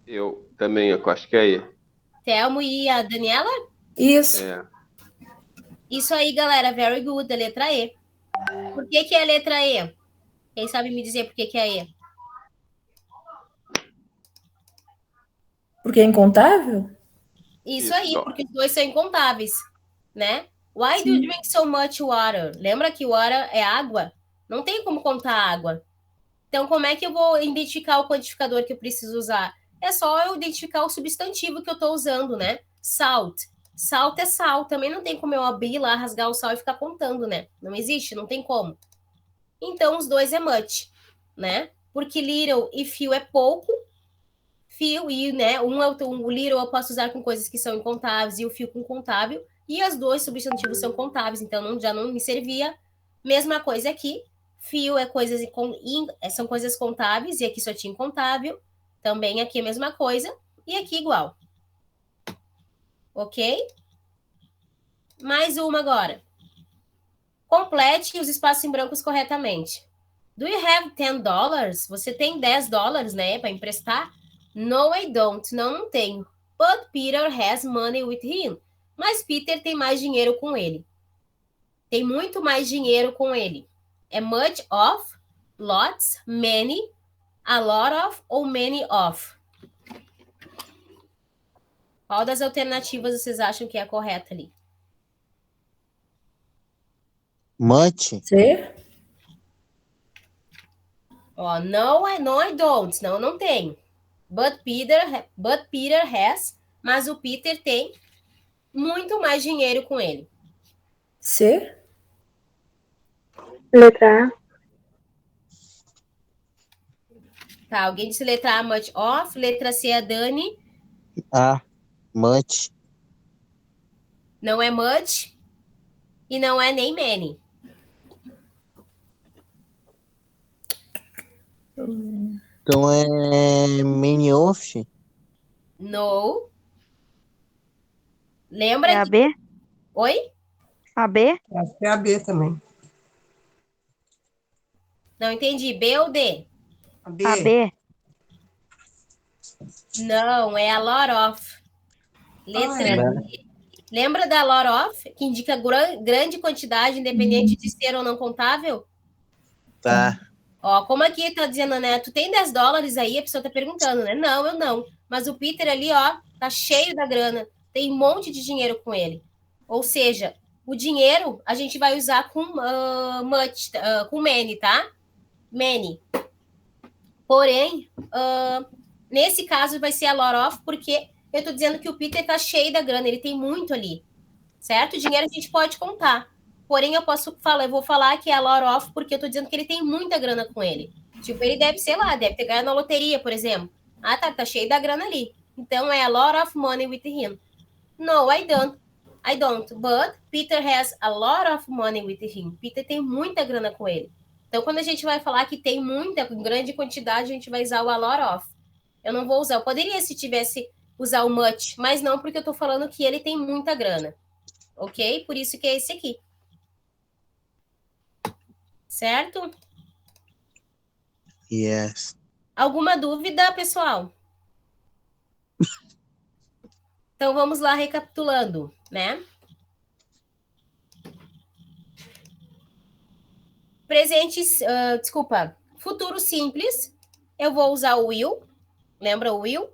Eu também, eu acho que é E. Thelmo e a Daniela? Isso. É. Isso aí, galera. Very good. A letra E. Por que é a letra E? Quem sabe me dizer por que é E? Porque é incontável? Isso aí, porque os dois são incontáveis, né? Why do you drink so much water? Lembra que water é água? Não tem como contar água. Então, como é que eu vou identificar o quantificador que eu preciso usar? É só eu identificar o substantivo que eu estou usando, né? Salt. Salt é sal. Também não tem como eu abrir lá, rasgar o sal e ficar contando, né? Não existe, não tem como. Então, os dois é much, né? Porque little e few é pouco. Few e, né? O little eu posso usar com coisas que são incontáveis e o few com contável. E as duas substantivos são contáveis, então já não me servia. Mesma coisa aqui. Few é coisas são coisas contáveis, e aqui só tinha incontável. Também aqui a mesma coisa, e aqui igual. Ok? Mais uma agora. Complete os espaços em brancos corretamente. Do you have $10? Você tem $10, né, para emprestar? No, I don't. Não tenho. But Peter has money with him. Mas Peter tem mais dinheiro com ele. Tem muito mais dinheiro com ele. É much of, lots, many, a lot of ou many of? Qual das alternativas vocês acham que é a correta ali? Much? C? Ó, no, I don't. Não, não tenho. But Peter has, mas o Peter tem muito mais dinheiro com ele. C? Letra A. Tá, alguém disse letra A, much of. Letra C, a Dani. A. Much. Não é much e não é nem many. Então é many of? No. Lembra É a que... B? Oi? A B? Acho que é a B também. Não entendi. B ou D? A B. A B. Não, é a lot of. Letra D. Lembra da lot of, que indica grande quantidade, independente de ser ou não contável? Tá. Ó, como aqui tá dizendo, né? Tu tem $10 aí, a pessoa tá perguntando, né? Não, eu não. Mas o Peter ali, ó, tá cheio da grana. Tem um monte de dinheiro com ele. Ou seja, o dinheiro a gente vai usar com much, com many, tá? Many. Porém, nesse caso vai ser a lot of, porque eu tô dizendo que o Peter tá cheio da grana, ele tem muito ali, certo? O dinheiro a gente pode contar. Porém, eu vou falar que é a lot of, porque eu tô dizendo que ele tem muita grana com ele. Tipo, ele deve, sei lá, deve ter ganhado na loteria, por exemplo. Ah, tá cheio da grana ali. Então, é a lot of money with him. No, I don't. But Peter has a lot of money with him. Peter tem muita grana com ele. Então, quando a gente vai falar que tem muita, grande quantidade, a gente vai usar o a lot of. Eu não vou usar. Eu poderia, se tivesse, usar o much, mas não, porque eu tô falando que ele tem muita grana. Ok? Por isso que é esse aqui. Certo? Yes. Alguma dúvida, pessoal? Então, vamos lá recapitulando, né? Presentes, futuro simples, eu vou usar o will, lembra o will?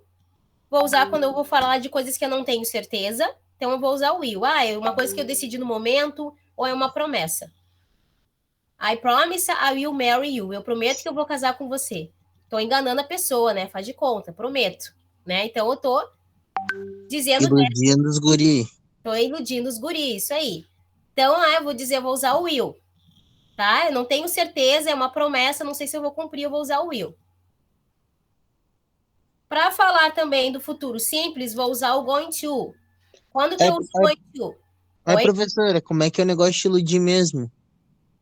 Vou usar quando eu vou falar de coisas que eu não tenho certeza, então eu vou usar o will. Ah, é uma coisa que eu decidi no momento, ou é uma promessa. I promise I will marry you. Eu prometo que eu vou casar com você. Tô enganando a pessoa, né? Faz de conta, prometo. Né? Então eu tô dizendo... Iludindo os guri. Tô iludindo os guris, isso aí. Então, eu vou dizer, eu vou usar o will. Tá? Eu não tenho certeza, é uma promessa, não sei se eu vou cumprir, eu vou usar o will. Para falar também do futuro simples, vou usar o going to. Quando que eu uso going to? Mas, Oi? professora, como é que é o negócio de iludir mesmo?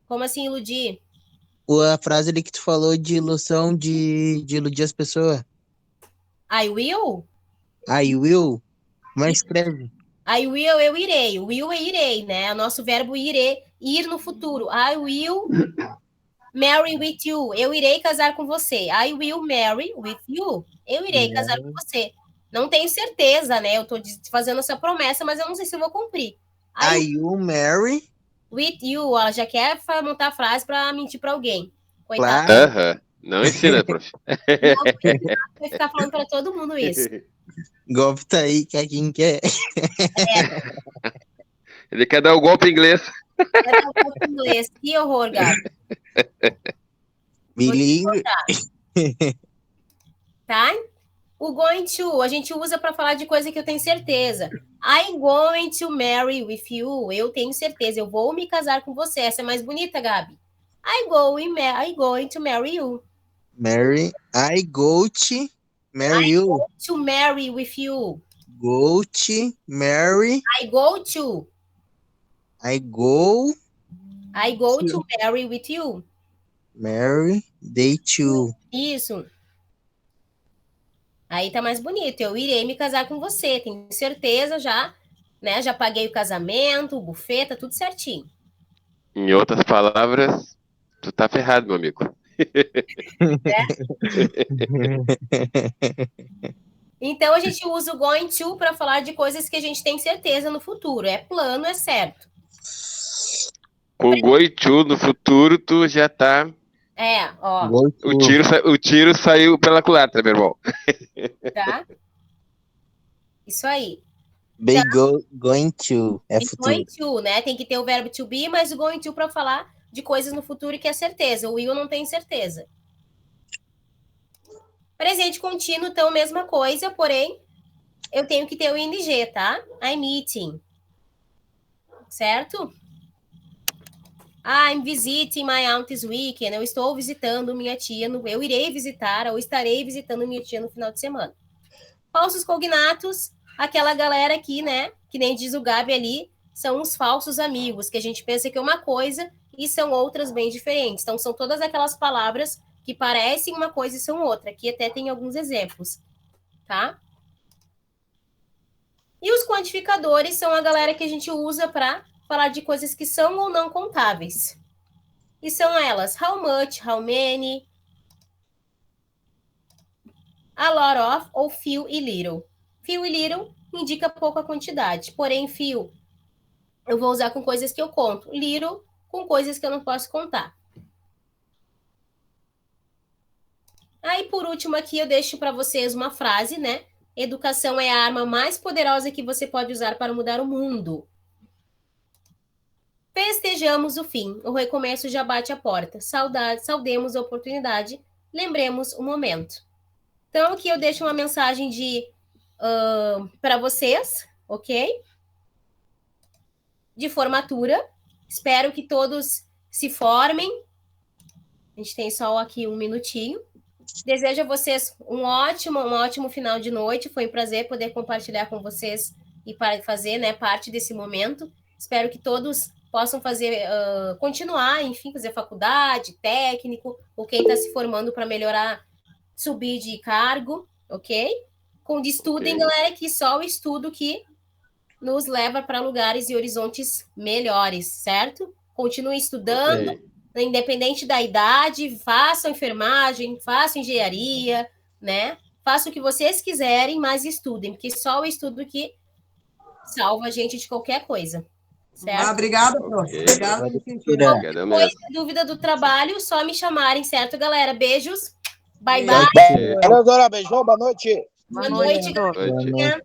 Como assim iludir? A frase ali que tu falou de ilusão de iludir as pessoas. I will? I will? Como é que escreve? I will, eu irei. Will é irei, né? O nosso verbo ir no futuro. I will marry with you. Eu irei casar com você. I will marry with you. Eu irei casar com você. Não tenho certeza, né? Eu tô fazendo essa promessa, mas eu não sei se eu vou cumprir. I will marry with you. Ela já quer montar a frase para mentir para alguém. Coitado. Claro. Não ensina, prof. Não, vai ficar falando para todo mundo isso. Golpe tá aí, que é quem quer. Ele quer dar o golpe em inglês. Vai dar um pouco em inglês. Que horror, Gabi. Bilingue. Tá? O going to, a gente usa para falar de coisa que eu tenho certeza. I'm going to marry with you. Eu tenho certeza, eu vou me casar com você. Essa é mais bonita, Gabi. I'm going to marry you. Marry. I go to marry you. Go to marry with you. Go to marry. I go to. I go. I go to marry with you. Marry. They two. Isso. Aí tá mais bonito. Eu irei me casar com você. Tenho certeza já, né? Já paguei o casamento, o buffet, tá tudo certinho. Em outras palavras, tu tá ferrado, meu amigo. Então a gente usa o going to para falar de coisas que a gente tem certeza no futuro. É plano, é certo. Com going to no futuro, tu já tá... Ó. O tiro saiu pela culatra, meu irmão. Tá? Isso aí. Going to. É futuro. Going to, né? Tem que ter o verbo to be, mas o going to para falar de coisas no futuro que é certeza. O will não tem certeza. Presente contínuo, então, mesma coisa, porém, eu tenho que ter o ing, tá? I'm eating. Certo? I'm visiting my aunt this weekend. Eu estou visitando minha tia. Eu irei visitar ou estarei visitando minha tia no final de semana. Falsos cognatos, aquela galera aqui, né? Que nem diz o Gabi ali, são os falsos amigos, que a gente pensa que é uma coisa e são outras bem diferentes. Então, são todas aquelas palavras que parecem uma coisa e são outra. Aqui até tem alguns exemplos, tá? E os quantificadores são a galera que a gente usa para falar de coisas que são ou não contáveis. E são elas, how much, how many, a lot of, ou few e little. Few e little indica pouca quantidade, porém few eu vou usar com coisas que eu conto, little com coisas que eu não posso contar. Aí, por último, aqui eu deixo para vocês uma frase, né? Educação é a arma mais poderosa que você pode usar para mudar o mundo. Festejamos o fim, o recomeço já bate a porta. Saudemos a oportunidade, lembremos o momento. Então, aqui eu deixo uma mensagem para vocês, ok? De formatura. Espero que todos se formem. A gente tem só aqui um minutinho. Desejo a vocês um ótimo final de noite. Foi um prazer poder compartilhar com vocês e para fazer, né, parte desse momento. Espero que todos possam fazer, continuar, enfim, fazer faculdade, técnico, ou quem está se formando para melhorar, subir de cargo, ok? Estudem, galera, que só o estudo que nos leva para lugares e horizontes melhores, certo? Continuem estudando, independente da idade, façam enfermagem, façam engenharia, né? Façam o que vocês quiserem, mas estudem, porque só o estudo que salva a gente de qualquer coisa. Certo? Obrigada, prof. Obrigada. Qualquer coisa, dúvida do trabalho, só me chamarem, certo, galera? Beijos. Bye, bye. Valeu, Dora. Beijão. Boa noite. Boa noite, galera.